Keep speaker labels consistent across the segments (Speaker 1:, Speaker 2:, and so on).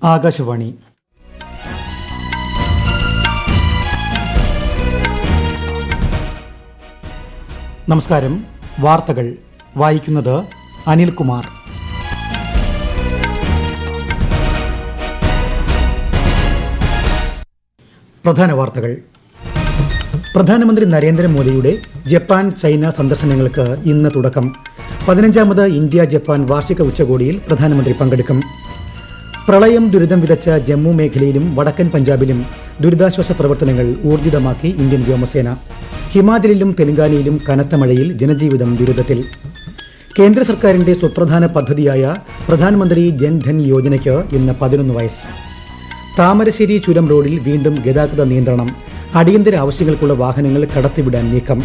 Speaker 1: ആകാശവാണി. നമസ്കാരം. വാർത്തകൾ വായിക്കുന്നത് അനിൽകുമാർ. പ്രധാന വാർത്തകൾ. പ്രധാനമന്ത്രി നരേന്ദ്രമോദിയുടെ ജപ്പാൻ ചൈന സന്ദർശനങ്ങൾക്ക് ഇന്ന് തുടക്കം. 15ാമത് ഇന്ത്യ ജപ്പാൻ വാർഷിക ഉച്ചകോടിയിൽ പ്രധാനമന്ത്രി പങ്കെടുക്കും. പ്രളയം ദുരിതം വിതച്ച ജമ്മു മേഖലയിലും വടക്കൻ പഞ്ചാബിലും ദുരിതാശ്വാസ പ്രവർത്തനങ്ങൾ ഊർജിതമാക്കി ഇന്ത്യൻ വ്യോമസേന. ഹിമാചലിലും തെലങ്കാനയിലും കനത്ത മഴയിൽ ജനജീവിതം ദുരിതത്തിൽ. കേന്ദ്ര സർക്കാരിന്റെ സുപ്രധാന പദ്ധതിയായ പ്രധാനമന്ത്രി ജൻധൻ യോജനയ്ക്ക് ഇന്ന് 11 വയസ്സ്. താമരശ്ശേരി ചുരം റോഡിൽ വീണ്ടും ഗതാഗത നിയന്ത്രണം. അടിയന്തര ആവശ്യങ്ങൾക്കുള്ള വാഹനങ്ങൾ കടത്തിവിടാൻ നീക്കം.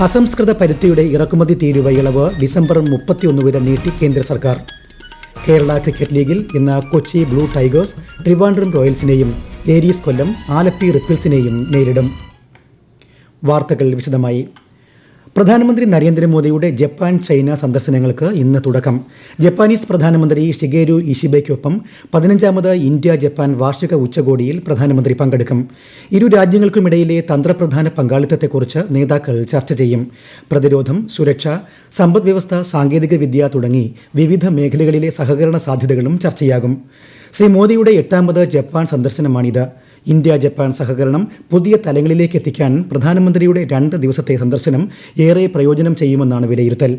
Speaker 1: അസംസ്കൃത പരുത്തിയുടെ ഇറക്കുമതി തീരുവ ഇളവ് ഡിസംബർ 31 വരെ നീട്ടി കേന്ദ്ര സർക്കാർ. കേരള ക്രിക്കറ്റ് ലീഗിൽ ഇന്ന് കൊച്ചി ബ്ലൂ ടൈഗേഴ്സ് ട്രിവാൻഡ്രം റോയൽസിനെയും ഏരീസ് കൊല്ലം ആലപ്പി റിപ്പിൾസിനെയും നേരിടും. വാർത്തകൾ വിശദമായി. പ്രധാനമന്ത്രി നരേന്ദ്രമോദിയുടെ ജപ്പാൻ ചൈന സന്ദർശനങ്ങൾക്ക് ഇന്ന് തുടക്കം. ജപ്പാനീസ് പ്രധാനമന്ത്രി ഷിഗേരു ഇഷിബയ്ക്കൊപ്പം 15ാമത് ഇന്ത്യ ജപ്പാൻ വാർഷിക ഉച്ചകോടിയിൽ പ്രധാനമന്ത്രി പങ്കെടുക്കും. ഇരു രാജ്യങ്ങൾക്കുമിടയിലെ തന്ത്രപ്രധാന പങ്കാളിത്തത്തെക്കുറിച്ച് നേതാക്കൾ ചർച്ച ചെയ്യും. പ്രതിരോധം, സുരക്ഷ, സമ്പദ്വ്യവസ്ഥ, സാങ്കേതികവിദ്യ തുടങ്ങി വിവിധ മേഖലകളിലെ സഹകരണ സാധ്യതകളും ചർച്ചയാകും. ശ്രീ മോദിയുടെ 8ാമത് ജപ്പാൻ സന്ദർശനമാണിത്. ഇന്ത്യ ജപ്പാൻ സഹകരണം പുതിയ തലങ്ങളിലേക്ക് എത്തിക്കാൻ പ്രധാനമന്ത്രിയുടെ 2 ദിവസത്തെ സന്ദർശനം ഏറെ പ്രയോജനം ചെയ്യുമെന്നാണ് വിലയിരുത്തൽ.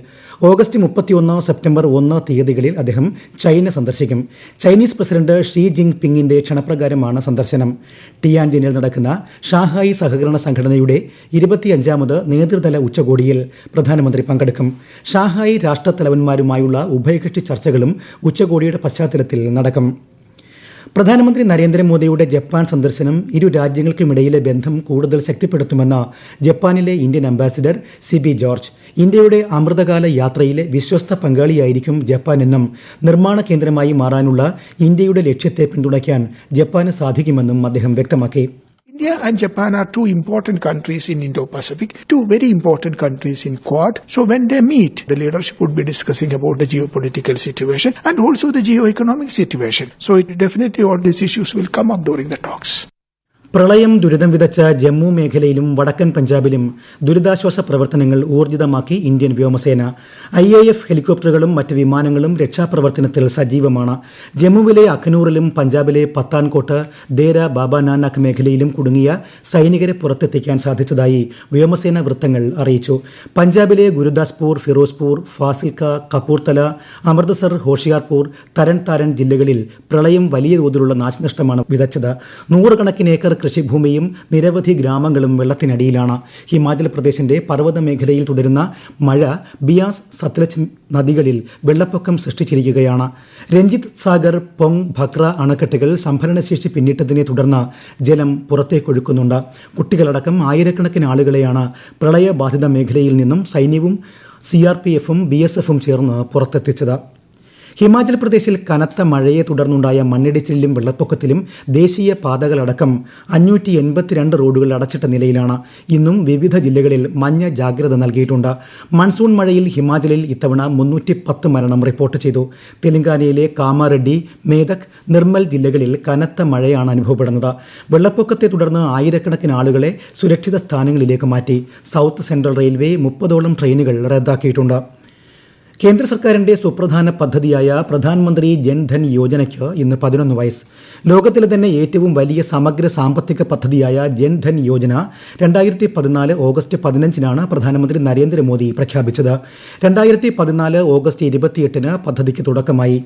Speaker 1: ഓഗസ്റ്റ് 31, സെപ്റ്റംബർ 1 തീയതികളിൽ അദ്ദേഹം ചൈന സന്ദർശിക്കും. ചൈനീസ് പ്രസിഡന്റ് ഷീ ജിങ് പിങ്ങിന്റെ ക്ഷണപ്രകാരമാണ് സന്ദർശനം. ടിയാൻജിനിൽ നടക്കുന്ന ഷാങ്ഹായി സഹകരണ സംഘടനയുടെ 25ാമത് നേതൃതല ഉച്ചകോടിയിൽ പ്രധാനമന്ത്രി പങ്കെടുക്കും. ഷാങ്ഹായി രാഷ്ട്രത്തലവന്മാരുമായുള്ള ഉഭയകക്ഷി ചർച്ചകളും ഉച്ചകോടിയുടെ പശ്ചാത്തലത്തിൽ നടക്കും. പ്രധാനമന്ത്രി നരേന്ദ്രമോദിയുടെ ജപ്പാൻ സന്ദർശനം ഇരു രാജ്യങ്ങൾക്കുമിടയിലെ ബന്ധം കൂടുതൽ ശക്തിപ്പെടുത്തുമെന്ന് ജപ്പാനിലെ ഇന്ത്യൻ അംബാസിഡർ സിബി ജോർജ്. ഇന്ത്യയുടെ അമൃതകാല യാത്രയിലെ വിശ്വസ്ത പങ്കാളിയായിരിക്കും ജപ്പാനെന്നും നിർമ്മാണ കേന്ദ്രമായി മാറാനുള്ള ഇന്ത്യയുടെ ലക്ഷ്യത്തെ പിന്തുണയ്ക്കാൻ ജപ്പാന് സാധിക്കുമെന്നും അദ്ദേഹം വ്യക്തമാക്കി.
Speaker 2: India and Japan are two important countries in Indo-Pacific, two very important countries in Quad. So when they meet, the leadership would be discussing about the geopolitical situation and also the geo-economic situation. So definitely all these issues will come up during the talks.
Speaker 1: പ്രളയം ദുരിതം വിതച്ച ജമ്മു മേഖലയിലും വടക്കൻ പഞ്ചാബിലും ദുരിതാശ്വാസ പ്രവർത്തനങ്ങൾ ഊർജിതമാക്കി Indian വ്യോമസേന. IAF ഹെലികോപ്റ്ററുകളും മറ്റ് വിമാനങ്ങളും രക്ഷാപ്രവർത്തനത്തിൽ സജീവമാണ്. ജമ്മുവിലെ അഖ്നൂറിലും പഞ്ചാബിലെ പത്താൻകോട്ട്, ദേര ബാബ നാനക് മേഖലയിലും കുടുങ്ങിയ സൈനികരെ പുറത്തെത്തിക്കാൻ സാധിച്ചതായി വ്യോമസേന വൃത്തങ്ങൾ അറിയിച്ചു. പഞ്ചാബിലെ ഗുരുദാസ്പൂർ, ഫിറോസ്പൂർ, ഫാസിൽക്ക, കപൂർത്തല, അമൃത്സർ, ഹോഷിയാർപൂർ, തരൺ താരൺ ജില്ലകളിൽ പ്രളയം വലിയ തോതിലുള്ള നാശനഷ്ടമാണ് വിതച്ചത്. 100 കണക്കിന് ഏക്കർ കൃഷിഭൂമിയും നിരവധി ഗ്രാമങ്ങളും വെള്ളത്തിനടിയിലാണ്. ഹിമാചൽ പ്രദേശിന്റെ പർവ്വത മേഖലയിൽ തുടരുന്ന മഴ ബിയാസ്, സത്ലജ് നദികളിൽ വെള്ളപ്പൊക്കം സൃഷ്ടിച്ചിരിക്കുകയാണ്. രഞ്ജിത്ത് സാഗർ, പൊങ്, ഭക്ര അണക്കെട്ടുകൾ സംഭരണശേഷി പിന്നിട്ടതിനെ തുടർന്ന് ജലം പുറത്തേക്കൊഴുക്കുന്നുണ്ട്. കുട്ടികളടക്കം ആയിരക്കണക്കിന് ആളുകളെയാണ് പ്രളയബാധിത മേഖലയിൽ നിന്നും സൈന്യവും CRPFും BSFും ചേർന്ന് പുറത്തെത്തിച്ചത്. ഹിമാചൽ പ്രദേശിൽ കനത്ത മഴയെ തുടർന്നുണ്ടായ മണ്ണിടിച്ചിലിലും വെള്ളപ്പൊക്കത്തിലും ദേശീയ പാതകളടക്കം 582 റോഡുകൾ അടച്ചിട്ട നിലയിലാണ്. ഇന്നും വിവിധ ജില്ലകളിൽ മഞ്ഞ ജാഗ്രത നൽകിയിട്ടുണ്ട്. മൺസൂൺ മഴയിൽ ഹിമാചലിൽ ഇത്തവണ 310 മരണം റിപ്പോർട്ട് ചെയ്തു. തെലങ്കാനയിലെ കാമാറെഡ്ഡി, മേദക്, നിർമ്മൽ ജില്ലകളിൽ കനത്ത മഴയാണ് അനുഭവപ്പെടുന്നത്. വെള്ളപ്പൊക്കത്തെ തുടർന്ന് ആയിരക്കണക്കിന് ആളുകളെ സുരക്ഷിത സ്ഥാനങ്ങളിലേക്ക് മാറ്റി. സൗത്ത് സെൻട്രൽ റെയിൽവേ 30ഓളം ട്രെയിനുകൾ റദ്ദാക്കിയിട്ടുണ്ട്. കേന്ദ്ര സർക്കാരിന്റെ സുപ്രധാന പദ്ധതിയായ പ്രധാനമന്ത്രി ജൻധൻ യോജനയ്ക്ക് ഇന്ന് 11 വയസ്സ്. ലോകത്തിലെ തന്നെ ഏറ്റവും വലിയ സമഗ്ര സാമ്പത്തിക പദ്ധതിയായ ജൻധൻ യോജന 2014 ഓഗസ്റ്റ് 15 പ്രധാനമന്ത്രി നരേന്ദ്രമോദി പ്രഖ്യാപിച്ചത്. 2014 ഓഗസ്റ്റ് 28 പദ്ധതിക്ക് തുടക്കമായി.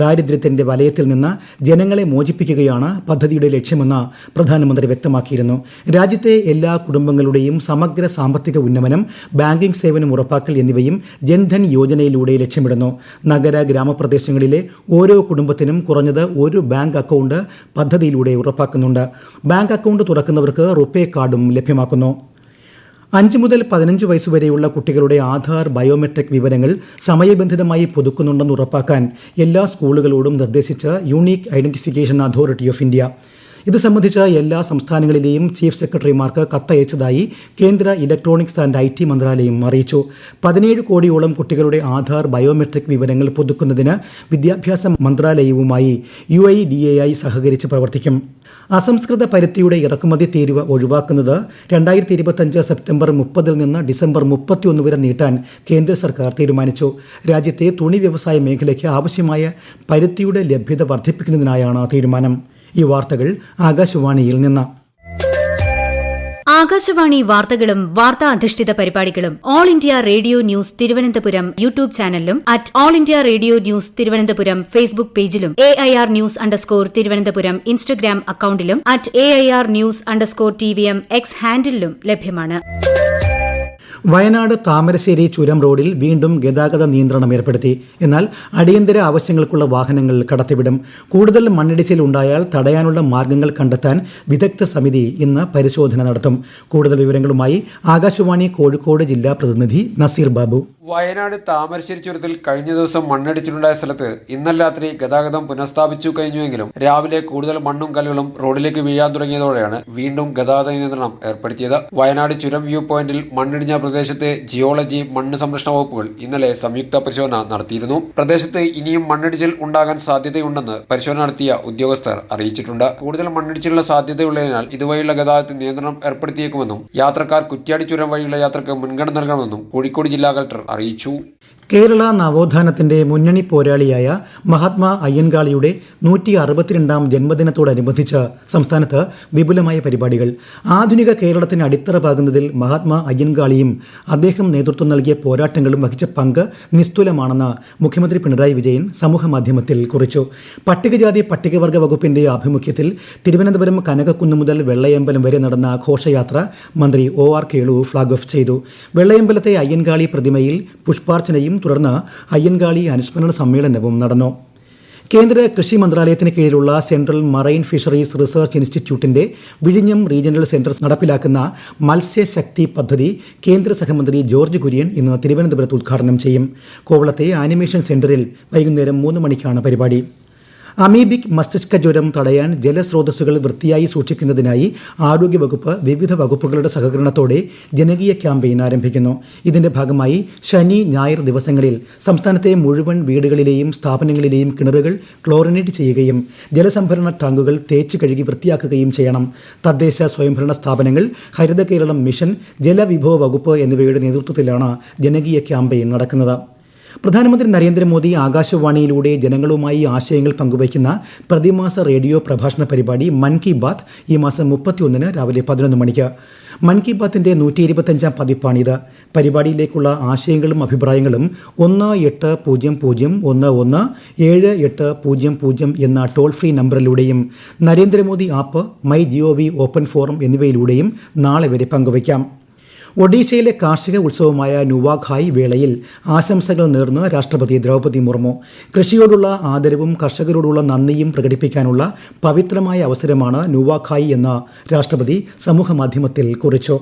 Speaker 1: ദാരിദ്ര്യത്തിന്റെ വലയത്തിൽ നിന്ന് ജനങ്ങളെ മോചിപ്പിക്കുകയാണ് പദ്ധതിയുടെ ലക്ഷ്യമെന്ന് പ്രധാനമന്ത്രി വ്യക്തമാക്കിയിരുന്നു. രാജ്യത്തെ എല്ലാ കുടുംബങ്ങളുടെയും സമഗ്ര സാമ്പത്തിക ഉന്നമനം, ബാങ്കിംഗ് സേവനം ഉറപ്പാക്കൽ എന്നിവയും ജൻധൻ യോജനയിലൂടെ ലക്ഷ്യമിടുന്നു. നഗര ഗ്രാമപ്രദേശങ്ങളിലെ ഓരോ കുടുംബത്തിനും കുറഞ്ഞത് ഒരു ബാങ്ക് അക്കൗണ്ട് പദ്ധതിയിലൂടെ ഉറപ്പാക്കുന്നുണ്ട്. ബാങ്ക് അക്കൗണ്ട് തുറക്കുന്നവർക്ക് റുപേ കാർഡും ലഭ്യമാക്കുന്നു. 5 മുതൽ 15 വയസ്സുവരെയുള്ള കുട്ടികളുടെ ആധാർ, ബയോമെട്രിക് വിവരങ്ങൾ സമയബന്ധിതമായി പുതുക്കുന്നുണ്ടെന്ന് ഉറപ്പാക്കാൻ എല്ലാ സ്കൂളുകളോടും നിർദ്ദേശിച്ച് unique identification authority of India. ഇത് സംബന്ധിച്ച് എല്ലാ സംസ്ഥാനങ്ങളിലെയും ചീഫ് സെക്രട്ടറിമാർക്ക് കത്തയച്ചതായി കേന്ദ്ര ഇലക്ട്രോണിക്സ് ആൻഡ് IT മന്ത്രാലയം അറിയിച്ചു. 17 കോടിയോളം കുട്ടികളുടെ ആധാർ ബയോമെട്രിക് വിവരങ്ങൾ പുതുക്കുന്നതിന് വിദ്യാഭ്യാസ മന്ത്രാലയവുമായി UIDAI സഹകരിച്ച് പ്രവർത്തിക്കും. അസംസ്കൃത പരുത്തിയുടെ ഇറക്കുമതി തീരുവ ഒഴിവാക്കുന്നത് 2025 സെപ്റ്റംബർ 30 നിന്ന് ഡിസംബർ 31 വരെ നീട്ടാൻ കേന്ദ്ര സർക്കാർ തീരുമാനിച്ചു. രാജ്യത്തെ തുണി വ്യവസായ മേഖലയ്ക്ക് ആവശ്യമായ പരുത്തിയുടെ ലഭ്യത വർദ്ധിപ്പിക്കുന്നതിനായാണ് തീരുമാനം. ഈ വാർത്തകൾ ആകാശവാണിയിൽ നിന്ന്.
Speaker 3: ആകാശവാണി വാർത്തകളും വാർത്താ അധിഷ്ഠിത പരിപാടികളും all India radio news Thiruvananthapuram YouTube ചാനലിലും all India radio news Thiruvananthapuram Facebook പേജിലും AIR ന്യൂസ് _തിരുവനന്തപുരം ഇൻസ്റ്റഗ്രാം അക്കൌണ്ടിലും @AIR ന്യൂസ് _TVM X ഹാൻഡിലും ലഭ്യമാണ്.
Speaker 1: വയനാട് താമരശ്ശേരി ചുരം റോഡിൽ വീണ്ടും ഗതാഗത നിയന്ത്രണം ഏർപ്പെടുത്തി. എന്നാൽ അടിയന്തര ആവശ്യങ്ങൾക്കുള്ള വാഹനങ്ങൾ കടത്തിവിടും. കൂടുതൽ മണ്ണിടിച്ചിൽ ഉണ്ടായാൽ തടയാനുള്ള മാർഗ്ഗങ്ങൾ കണ്ടെത്താൻ വിദഗ്ധ സമിതി ഇന്ന് പരിശോധന നടത്തും. കൂടുതൽ വിവരങ്ങളുമായി ആകാശവാണി കോഴിക്കോട് ജില്ലാ പ്രതിനിധി നസീർ ബാബു.
Speaker 4: വയനാട് താമരശ്ശേരി ചുരത്തിൽ കഴിഞ്ഞ ദിവസം മണ്ണിടിച്ചിലുണ്ടായ സ്ഥലത്ത് ഇന്നലെ രാത്രി ഗതാഗതം പുനഃസ്ഥാപിച്ചു കഴിഞ്ഞുവെങ്കിലും രാവിലെ കൂടുതൽ മണ്ണും കല്ലുകളും റോഡിലേക്ക് വീഴാൻ തുടങ്ങിയതോടെയാണ് വീണ്ടും ഗതാഗത നിയന്ത്രണം ഏർപ്പെടുത്തിയത്. വയനാട് ചുരം വ്യൂ പോയിന്റിൽ മണ്ണിടിഞ്ഞ പ്രദേശത്തെ ജിയോളജി, മണ്ണ് സംരക്ഷണ വകുപ്പുകൾ ഇന്നലെ സംയുക്ത പരിശോധന നടത്തിയിരുന്നു. പ്രദേശത്ത് ഇനിയും മണ്ണിടിച്ചിൽ ഉണ്ടാകാൻ സാധ്യതയുണ്ടെന്ന് പരിശോധന നടത്തിയ ഉദ്യോഗസ്ഥർ അറിയിച്ചിട്ടുണ്ട്. കൂടുതൽ മണ്ണിടിച്ചിലുള്ള സാധ്യതയുള്ളതിനാൽ ഇതുവഴിയുള്ള ഗതാഗതത്തിൽ നിയന്ത്രണം ഏർപ്പെടുത്തിയേക്കുമെന്നും യാത്രക്കാർ കുറ്റ്യാടി ചുരം വഴിയുള്ള യാത്രക്ക് മുൻഗണന നൽകണമെന്നും കോഴിക്കോട് ജില്ലാ കളക്ടർ അറിയിച്ചു.
Speaker 1: കേരള നവോത്ഥാനത്തിന്റെ മുന്നണി പോരാളിയായ മഹാത്മാ അയ്യൻകാളിയുടെ 162ാം ജന്മദിനത്തോടനുബന്ധിച്ച് സംസ്ഥാനത്ത് വിപുലമായ പരിപാടികൾ. ആധുനിക കേരളത്തിന് അടിത്തറ പാകുന്നതിൽ മഹാത്മാ അയ്യൻകാളിയും അദ്ദേഹം നേതൃത്വം നൽകിയ പോരാട്ടങ്ങളും വഹിച്ച പങ്ക് നിസ്തുലമാണെന്ന് മുഖ്യമന്ത്രി പിണറായി വിജയൻ സമൂഹമാധ്യമത്തിൽ കുറിച്ചു. പട്ടികജാതി പട്ടികവർഗ വകുപ്പിന്റെ ആഭിമുഖ്യത്തിൽ തിരുവനന്തപുരം കനകക്കുന്ന് മുതൽ വെള്ളയമ്പലം വരെ നടന്ന ഘോഷയാത്ര മന്ത്രി OR കേളു ഫ്ളാഗ് ഓഫ് ചെയ്തു. വെള്ളയമ്പലത്തെ അയ്യൻകാളി പ്രതിമയിൽ പുഷ്പാർച്ചനയും തുടർന്ന് അയ്യൻകാളി അനുസ്മരണ സമ്മേളനവും നടന്നു. കേന്ദ്ര കൃഷി മന്ത്രാലയത്തിന് കീഴിലുള്ള സെൻട്രൽ മറൈൻ ഫിഷറീസ് റിസർച്ച് ഇൻസ്റ്റിറ്റ്യൂട്ടിന്റെ വിഴിഞ്ഞം റീജിയണൽ സെന്റർ നടപ്പിലാക്കുന്ന മത്സ്യശക്തി പദ്ധതി കേന്ദ്ര സഹമന്ത്രി ജോർജ് കുര്യൻ ഇന്ന് തിരുവനന്തപുരത്ത് ഉദ്ഘാടനം ചെയ്യും. കോവളത്തെ ആനിമേഷൻ സെന്ററിൽ വൈകുന്നേരം 3 മണിക്കാണ് പരിപാടി. അമീബിക് മസ്തിഷ്ക ജ്വരം തടയാൻ ജലസ്രോതസ്സുകൾ വൃത്തിയായി സൂക്ഷിക്കുന്നതിനായി ആരോഗ്യവകുപ്പ് വിവിധ വകുപ്പുകളുടെ സഹകരണത്തോടെ ജനകീയ ക്യാമ്പയിൻ ആരംഭിക്കുന്നു. ഇതിന്റെ ഭാഗമായി ശനി, ഞായർ ദിവസങ്ങളിൽ സംസ്ഥാനത്തെ മുഴുവൻ വീടുകളിലെയും സ്ഥാപനങ്ങളിലെയും കിണറുകൾ ക്ലോറിനേറ്റ് ചെയ്യുകയും ജലസംഭരണ ടാങ്കുകൾ തേച്ച് കഴുകി വൃത്തിയാക്കുകയും ചെയ്യണം. തദ്ദേശ സ്വയംഭരണ സ്ഥാപനങ്ങൾ, ഹരിത കേരളം മിഷൻ, ജലവിഭവ വകുപ്പ് എന്നിവയുടെ നേതൃത്വത്തിലാണ് ജനകീയ ക്യാമ്പയിൻ നടക്കുന്നത്. പ്രധാനമന്ത്രി നരേന്ദ്രമോദി ആകാശവാണിയിലൂടെ ജനങ്ങളുമായി ആശയങ്ങൾ പങ്കുവയ്ക്കുന്ന പ്രതിമാസ റേഡിയോ പ്രഭാഷണ പരിപാടി മൻ കി ബാത്ത് ഈ മാസം 31 രാവിലെ 11 മണിക്ക്. മൻ കി ബാത്തിന്റെ 125ാം പതിപ്പാണിത്. പരിപാടിയിലേക്കുള്ള ആശയങ്ങളും അഭിപ്രായങ്ങളും 1800117800 എന്ന ടോൾ ഫ്രീ നമ്പറിലൂടെയും Narendra Modi app, MyGov open forum എന്നിവയിലൂടെയും നാളെ വരെ പങ്കുവയ്ക്കാം. ഒഡീഷയിലെ കാർഷിക ഉത്സവമായ നുവാഖായ് വേളയിൽ ആശംസകൾ നേർന്ന് രാഷ്ട്രപതി ദ്രൗപദി മുർമു. കൃഷിയോടുള്ള ആദരവും കർഷകരോടുള്ള നന്ദിയും പ്രകടിപ്പിക്കാനുള്ള പവിത്രമായ അവസരമാണ് നുവാഖായ് എന്ന് രാഷ്ട്രപതി സമൂഹമാധ്യമത്തിൽ കുറിച്ചു.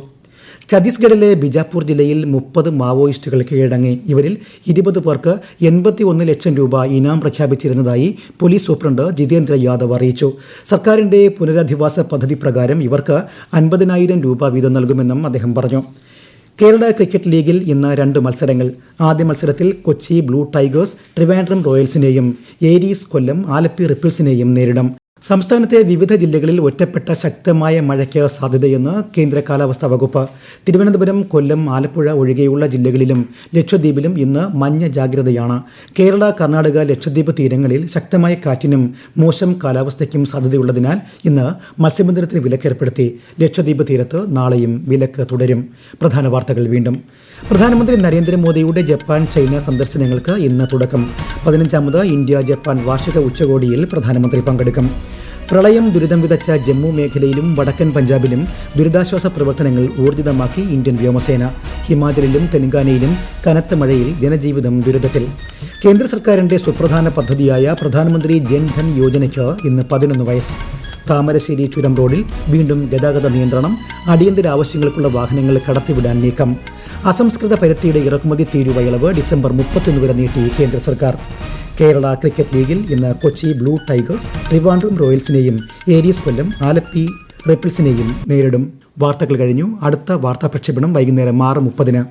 Speaker 1: ഛത്തീസ്ഗഡിലെ ബിജാപൂർ ജില്ലയിൽ 30 മാവോയിസ്റ്റുകൾ കീഴടങ്ങി. ഇവരിൽ 20 പേർക്ക് 81 ലക്ഷം രൂപ ഇനാം പ്രഖ്യാപിച്ചിരുന്നതായി പോലീസ് സൂപ്രണ്ട് ജിതേന്ദ്ര യാദവ് അറിയിച്ചു. സർക്കാരിന്റെ പുനരധിവാസ പദ്ധതി പ്രകാരം ഇവർക്ക് 50,000 രൂപ വീതം നൽകുമെന്നും അദ്ദേഹം പറഞ്ഞു. കേരള ക്രിക്കറ്റ് ലീഗിൽ ഇന്ന് 2 മത്സരങ്ങൾ. ആദ്യ മത്സരത്തിൽ കൊച്ചി ബ്ലൂ ടൈഗേഴ്സ് ട്രിവാൻഡ്രം റോയൽസിനെയും ഏരീസ് കൊല്ലം ആലപ്പി റിപ്പിൾസിനെയും നേരിടും. സംസ്ഥാനത്തെ വിവിധ ജില്ലകളിൽ ഒറ്റപ്പെട്ട ശക്തമായ മഴയ്ക്ക് സാധ്യതയെന്ന് കേന്ദ്ര കാലാവസ്ഥാ വകുപ്പ്. തിരുവനന്തപുരം, കൊല്ലം, ആലപ്പുഴ ഒഴികെയുള്ള ജില്ലകളിലും ലക്ഷദ്വീപിലും ഇന്ന് മഞ്ഞ ജാഗ്രതയാണ്. കേരള, കർണാടക, ലക്ഷദ്വീപ് തീരങ്ങളിൽ ശക്തമായ കാറ്റിനും മോശം കാലാവസ്ഥയ്ക്കും സാധ്യതയുള്ളതിനാൽ ഇന്ന് മത്സ്യബന്ധനത്തിന് വിലക്കേർപ്പെടുത്തി. ലക്ഷദ്വീപ് തീരത്ത് നാളെയും വിലക്ക് തുടരും. പ്രധാന വാർത്തകൾ വീണ്ടും. പ്രധാനമന്ത്രി നരേന്ദ്രമോദിയുടെ ജപ്പാൻ, ചൈന സന്ദർശനങ്ങൾക്ക് ഇന്ന് തുടക്കം. 15ാമത് ഇന്ത്യ ജപ്പാൻ വാർഷിക ഉച്ചകോടിയിൽ പ്രധാനമന്ത്രി പങ്കെടുക്കും. പ്രളയം ദുരിതം വിതച്ച ജമ്മു മേഖലയിലും വടക്കൻ പഞ്ചാബിലും ദുരിതാശ്വാസ പ്രവർത്തനങ്ങൾ ഊർജിതമാക്കി ഇന്ത്യൻ വ്യോമസേന. ഹിമാചലിലും തെലങ്കാനയിലും കനത്ത മഴയിൽ ജനജീവിതം ദുരിതത്തിൽ. കേന്ദ്ര സർക്കാരിന്റെ സുപ്രധാന പദ്ധതിയായ പ്രധാനമന്ത്രി ജൻധൻ യോജനയ്ക്ക് ഇന്ന് 11 വയസ്സ്. താമരശ്ശേരി ചുരം റോഡിൽ വീണ്ടും ഗതാഗത നിയന്ത്രണം. അടിയന്തര ആവശ്യങ്ങൾക്കുള്ള വാഹനങ്ങൾ കടത്തിവിടാൻ നീക്കം. അസംസ്കൃത പരുത്തിയുടെ ഇറക്കുമതി തീരുവ ഇളവ് ഡിസംബർ 31 വരെ നീട്ടി കേന്ദ്ര സർക്കാർ. കേരള ക്രിക്കറ്റ് ലീഗിൽ ഇന്ന് കൊച്ചി ബ്ലൂ ടൈഗേഴ്സ് ട്രിവാൻഡ്രം റോയൽസിനെയും ഏരീസ് കൊല്ലം ആലപ്പി റിപ്പിൾസിനെയും നേരിടും. വാർത്തകൾ കഴിഞ്ഞു. അടുത്ത വാർത്താ പ്രക്ഷേപണം വൈകുന്നേരം 6:30.